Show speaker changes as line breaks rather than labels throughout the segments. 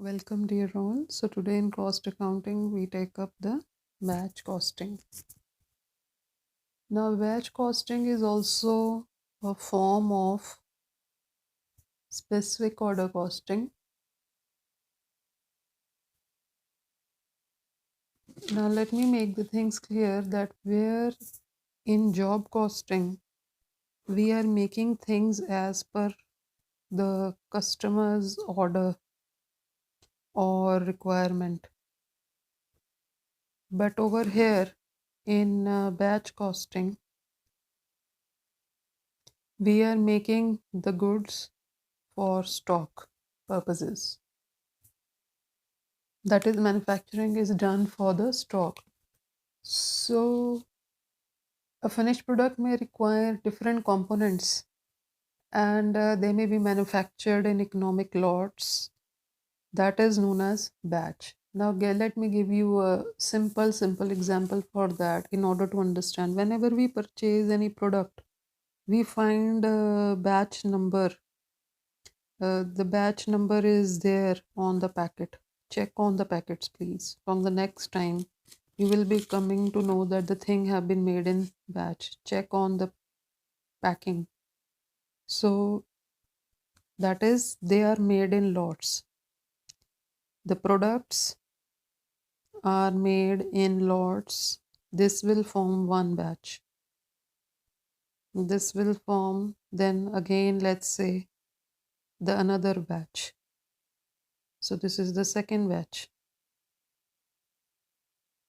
Welcome, dear all. So today in cost accounting, we take up the batch costing. Now, batch costing is also a form of specific order costing. Now, let me make the things clear that where in job costing, we are making things as per the customer's order or requirement. But over here in batch costing, we are making the goods for stock purposes. That is, manufacturing is done for the stock. So a finished product may require different components, and they may be manufactured in economic lots. That is known as batch. Now let me give you a simple example for that in order to understand. Whenever we purchase any product, we find a batch number. The batch number is there on the packet. Check on the packets, please. From the next time, you will be coming to know that the thing have been made in batch. Check on the packing. So that is, they are made in lots. The products are made in lots. This will form one batch. This will form then again, let's say, the another batch. So this is the second batch.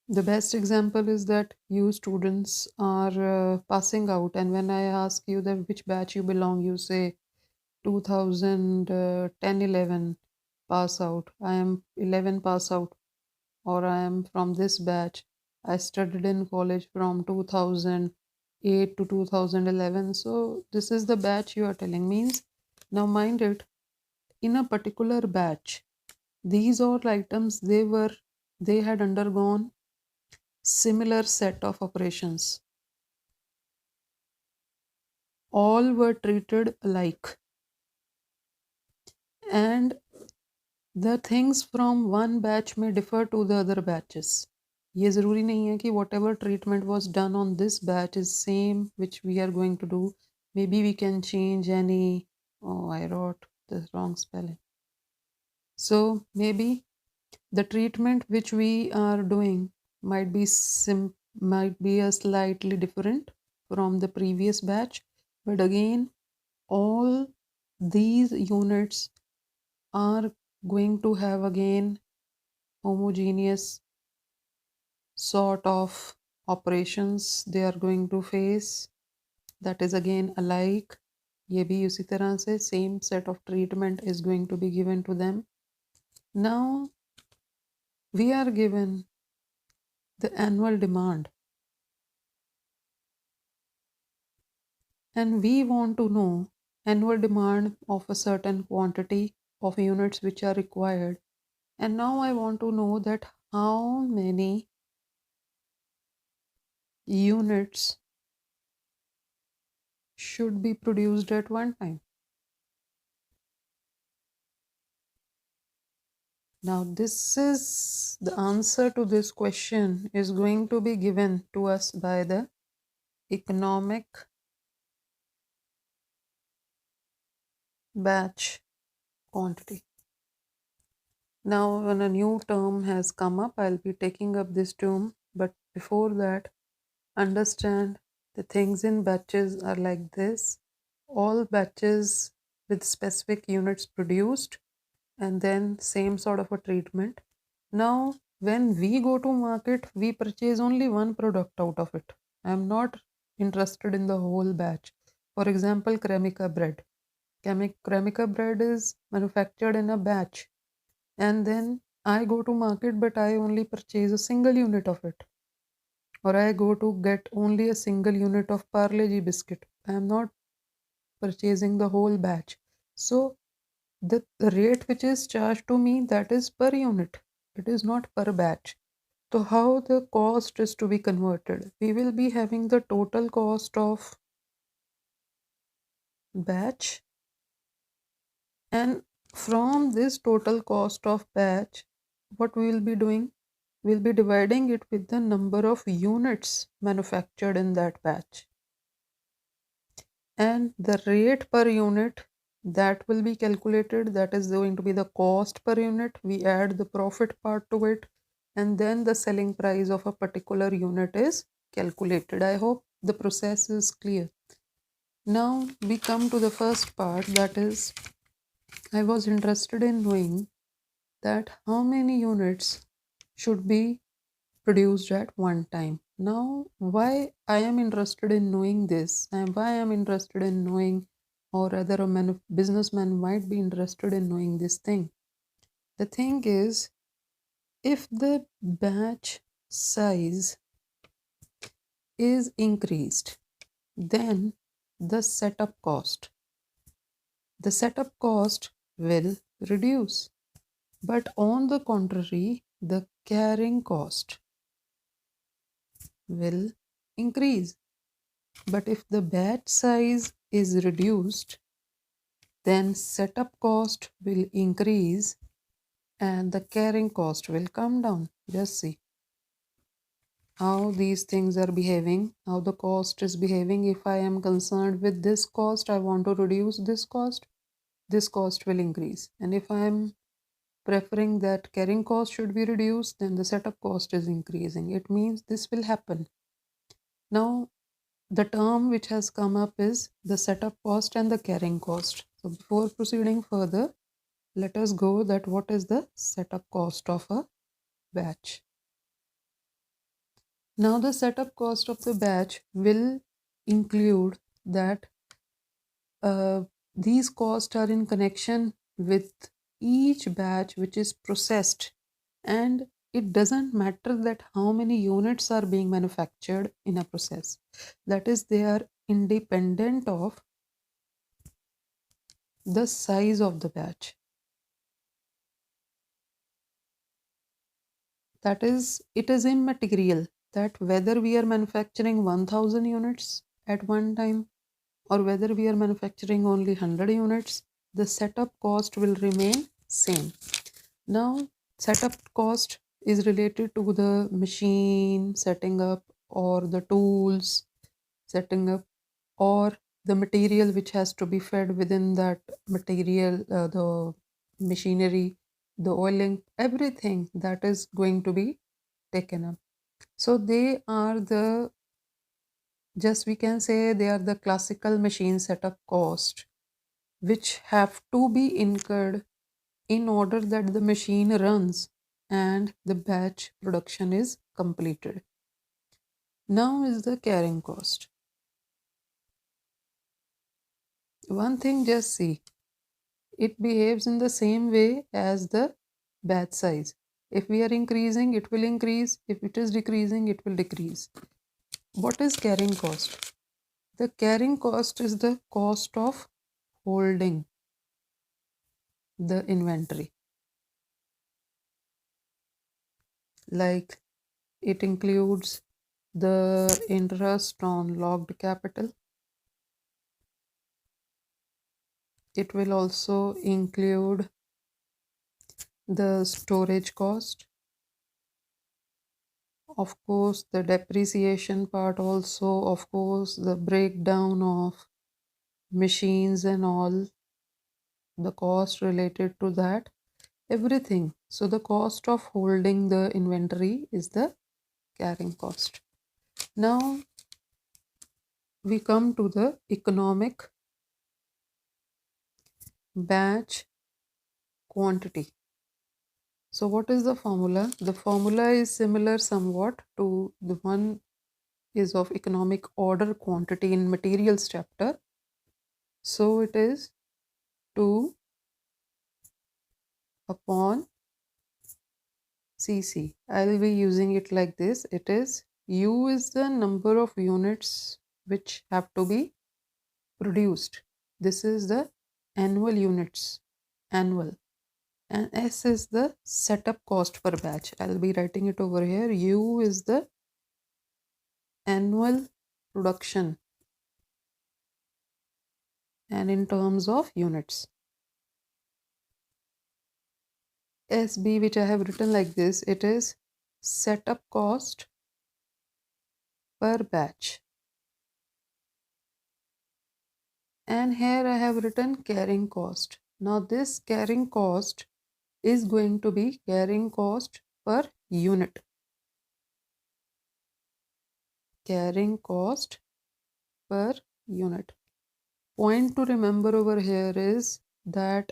The best example is that you students are passing out, and when I ask you that which batch you belong, you say 2010-11 pass out. I am 11 pass out, or I am from this batch. I studied in college from 2008 to 2011. So this is the batch you are telling. Means, now mind it, in a particular batch, these all items they had undergone similar set of operations. All were treated alike, and the things from one batch may differ to the other batches. ये ज़रूरी नहीं है कि whatever treatment was done on this batch is same which we are going to do. Maybe we can change any, oh, I wrote the wrong spelling. So maybe the treatment which we are doing might be a slightly different from the previous batch, but again all these units are going to have again homogeneous sort of operations they are going to face, that is again alike. ये भी उसी तरह से same set of treatment is going to be given to them. Now we are given the annual demand, and we want to know annual demand of a certain quantity of units which are required. And now I want to know that how many units should be produced at one time. Now this is the answer to this question is going to be given to us by the economic batch quantity. Now when a new term has come up, I'll be taking up this term, but before that, understand the things in batches are like this. All batches with specific units produced, and then same sort of a treatment. Now when we go to market, we purchase only one product out of it. I am not interested in the whole batch. For example, Cremica bread. Cremica bread is manufactured in a batch, and then I go to market, but I only purchase a single unit of it, or I go to get only a single unit of Parle-G biscuit. I am not purchasing the whole batch. So the rate which is charged to me, that is per unit. It is not per batch. So how the cost is to be converted? We will be having the total cost of batch, and From this total cost of batch, what we will be doing? We'll be dividing it with the number of units manufactured in that batch. And the rate per unit that will be calculated, that is going to be the cost per unit. We add the profit part to it, and then the selling price of a particular unit is calculated. I hope the process is clear. Now we come to the first part, that is, I was interested in knowing that how many units should be produced at one time. Now, why I am interested in knowing this, and why I am interested in knowing, or rather, businessman might be interested in knowing this thing. The thing is, if the batch size is increased, then the setup cost will reduce. But on the contrary, the carrying cost will increase. But if the batch size is reduced, then setup cost will increase and the carrying cost will come down. Just see how these things are behaving, how the cost is behaving. If I am concerned with this cost, I want to reduce this cost will increase. And if I am preferring that carrying cost should be reduced, then the setup cost is increasing. It means this will happen. Now, the term which has come up is the setup cost and the carrying cost. So before proceeding further, let us go that what is the setup cost of a batch. Now the setup cost of the batch will include that these costs are in connection with each batch which is processed, and it doesn't matter that how many units are being manufactured in a process, that is they are independent of the size of the batch. That is, it is immaterial that whether we are manufacturing 1000 units at one time or whether we are manufacturing only 100 units, the setup cost will remain same. Now, setup cost is related to the machine setting up or the tools setting up or the material which has to be fed within that material, the machinery, the oiling, everything that is going to be taken up. So they are the, just we can say they are the classical machine setup cost which have to be incurred in order that the machine runs and the batch production is completed. Now is the carrying cost. One thing, just see, it behaves in the same way as the batch size. If we are increasing, it will increase. If it is decreasing, it will decrease. What is carrying cost? The carrying cost is the cost of holding the inventory. Like it includes the interest on locked capital. It will also include the storage cost. Of course, the depreciation part also, of course, the breakdown of machines and all, the cost related to that, everything. So the cost of holding the inventory is the carrying cost. Now we come to the economic batch quantity. So what is the formula? The formula is similar somewhat to the one is of economic order quantity in materials chapter. So it is 2 upon Cc. I will be using it like this. It is U is the number of units which have to be produced. This is the annual units, annual. And S is the setup cost per batch. I'll be writing it over here. U is the annual production and in terms of units. SB, which I have written like this, it is setup cost per batch. And here I have written carrying cost. Now this carrying cost is going to be carrying cost per unit. Carrying cost per unit. Point to remember over here is that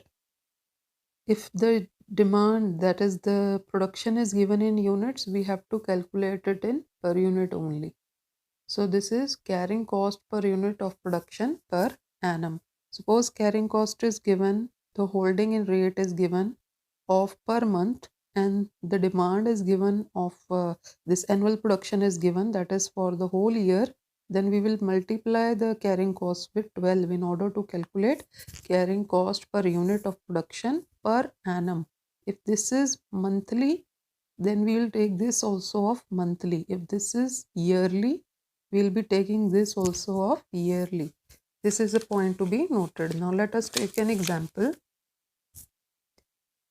if the demand, that is the production, is given in units, we have to calculate it in per unit only. So this is carrying cost per unit of production per annum. Suppose carrying cost is given, the holding in rate is given of per month, and the demand is given of this annual production is given, that is for the whole year. Then we will multiply the carrying cost with 12 in order to calculate carrying cost per unit of production per annum. If this is monthly, then we will take this also of monthly. If this is yearly, we will be taking this also of yearly. This is a point to be noted. Now let us take an example.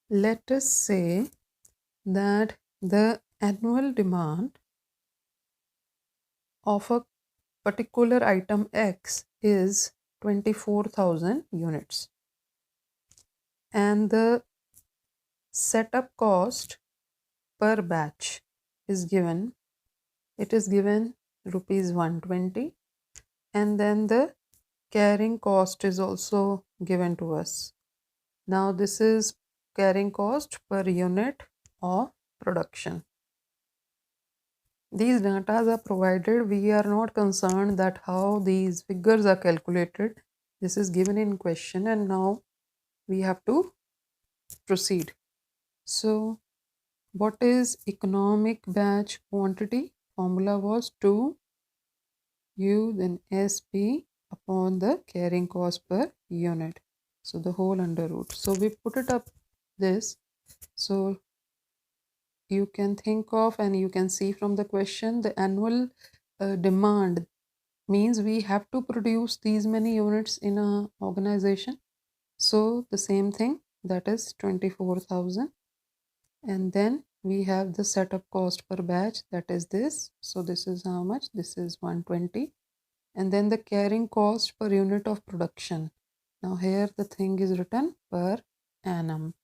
Let us say that the annual demand of a particular item X is 24,000 units, and the setup cost per batch is given. It is given rupees 120, and then the carrying cost is also given to us. Now this is carrying cost per unit of production. These data are provided. We are not concerned that how these figures are calculated. This is given in question, and now we have to proceed. So what is economic batch quantity? Formula was 2U then SB upon the carrying cost per unit. So the whole under root. So we put it up this. So you can think of, and you can see from the question, the annual demand means we have to produce these many units in a organization. So the same thing, that is 24,000, and then we have the setup cost per batch, that is this. So this is how much? This is 120, and then the carrying cost per unit of production. Now here the thing is written per annum.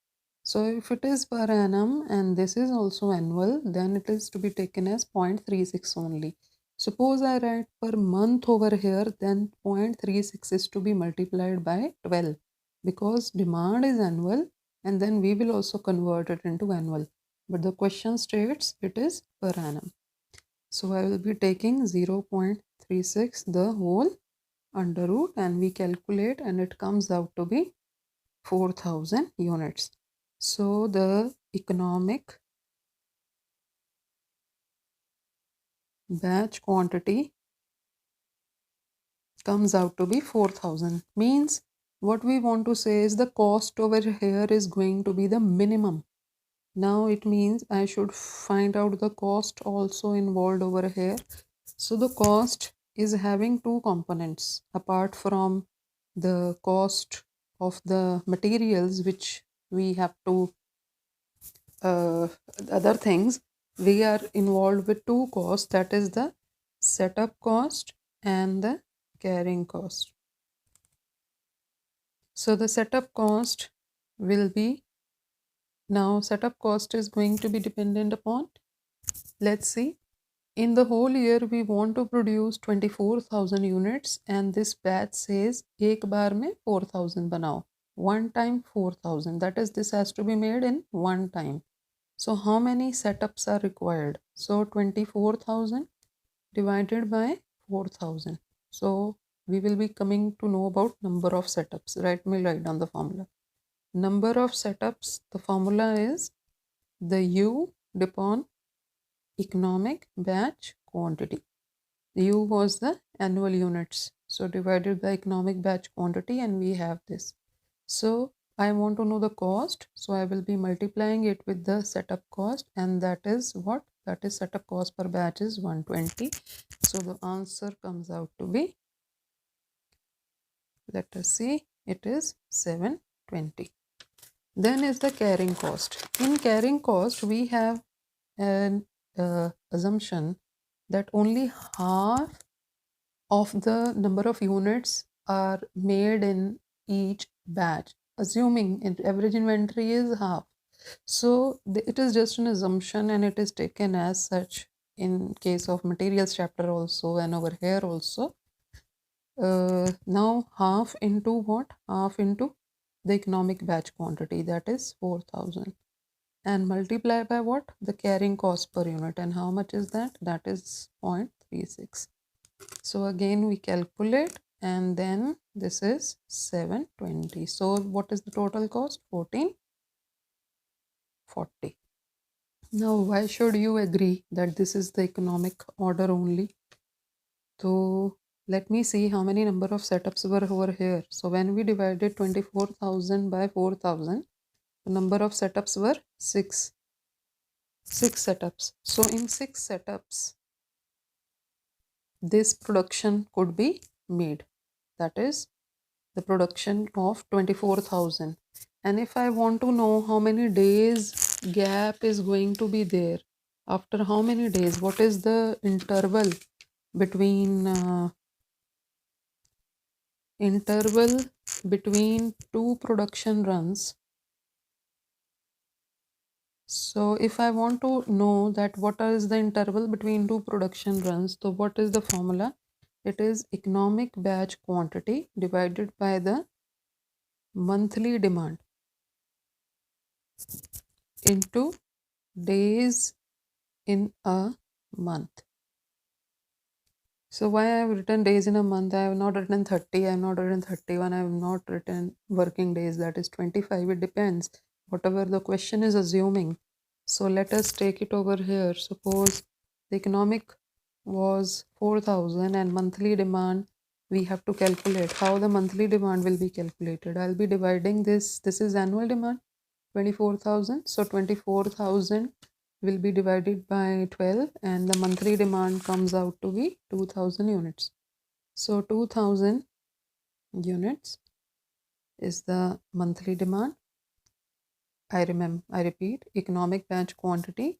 So if it is per annum and this is also annual, then it is to be taken as 0.36 only. Suppose I write per month over here, then 0.36 is to be multiplied by 12, because demand is annual, and then we will also convert it into annual. But the question states it is per annum. So I will be taking 0.36 the whole under root, and we calculate, and it comes out to be 4,000 units. So the economic batch quantity comes out to be 4,000. Means what we want to say is the cost over here is going to be the minimum. Now it means I should find out the cost also involved over here. So the cost is having two components apart from the cost of the materials, which we have to other things. We are involved with two costs, that is the setup cost and the carrying cost. So the setup cost will be, now setup cost is going to be dependent upon, let's see, in the whole year we want to produce 24,000 units, and this batch says एक बार में 4,000 बनाओ, one time 4,000, that is this has to be made in one time. So how many setups are required? So 24,000 divided by 4,000. So we will be coming to know about number of setups. Write down the formula. Number of setups, the formula is the U upon economic batch quantity. U was the annual units. So divided by economic batch quantity, and we have this. So I want to know the cost, so I will be multiplying it with the setup cost, and that is what? That is setup cost per batch is 120. So the answer comes out to be, let us see, it is 720. Then is the carrying cost. In carrying cost, we have an assumption that only half of the number of units are made in each batch, assuming average inventory is half. So it is just an assumption and it is taken as such in case of materials chapter also and over here also. Now half into what? Half into the economic batch quantity, that is 4,000, and multiply by what? The carrying cost per unit. And how much is that? That is 0.36. So again we calculate, and then this is 720. So what is the total cost? 1440. Now why should you agree that this is the economic order only? So let me see how many number of setups were over here. So when we divided 24,000 by 4,000, the number of setups were 6. 6 setups. So in 6 setups, this production could be made. That is the production of 24,000. And if I want to know how many days gap is going to be there, after how many days, what is the interval between two production runs. So if I want to know that what is the interval between two production runs, so what is the formula? It is economic batch quantity divided by the monthly demand into days in a month. So why I have written days in a month? I have not written 30, I have not written 31, I have not written working days, that is 25. It depends, whatever the question is assuming. So let us take it over here. Suppose the economic was 4,000 and monthly demand we have to calculate. How the monthly demand will be calculated? I'll be dividing this is annual demand, 24,000. So 24,000 will be divided by 12 and the monthly demand comes out to be 2000 units. So 2000 units is the monthly demand. I repeat, economic batch quantity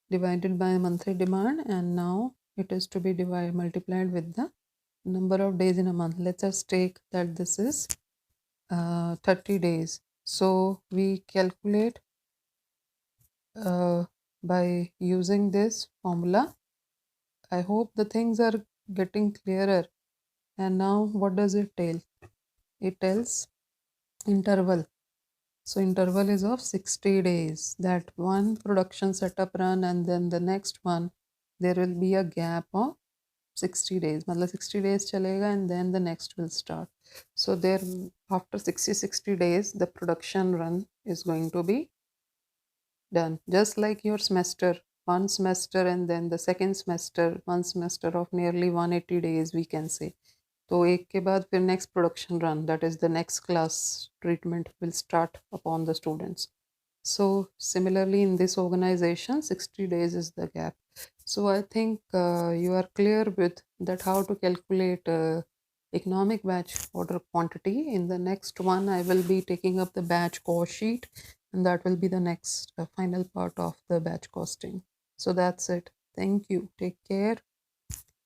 divided by monthly demand, and now it is to be multiplied with the number of days in a month. Let's just take that this is 30 days. So we calculate by using this formula. I hope the things are getting clearer. And now what does it tell? It tells interval. So interval is of 60 days. That one production setup run and then the next one, there will be a gap of 60 days. Matlab 60 days chalega and then the next will start. So there after 60 days, the production run is going to be done. Just like your semester, one semester and then the second semester, one semester of nearly 180 days we can say. तो एक के बाद फिर next production run, that is the next class treatment will start upon the students. So similarly in this organization 60 days is the gap. So I think you are clear with that how to calculate economic batch order quantity. In the next one I will be taking up the batch cost sheet, and that will be the next final part of the batch costing. So that's it. Thank you. Take care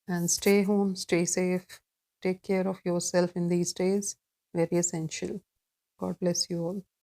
and stay home, stay safe. Take care of yourself in these days. Very essential. God bless you all.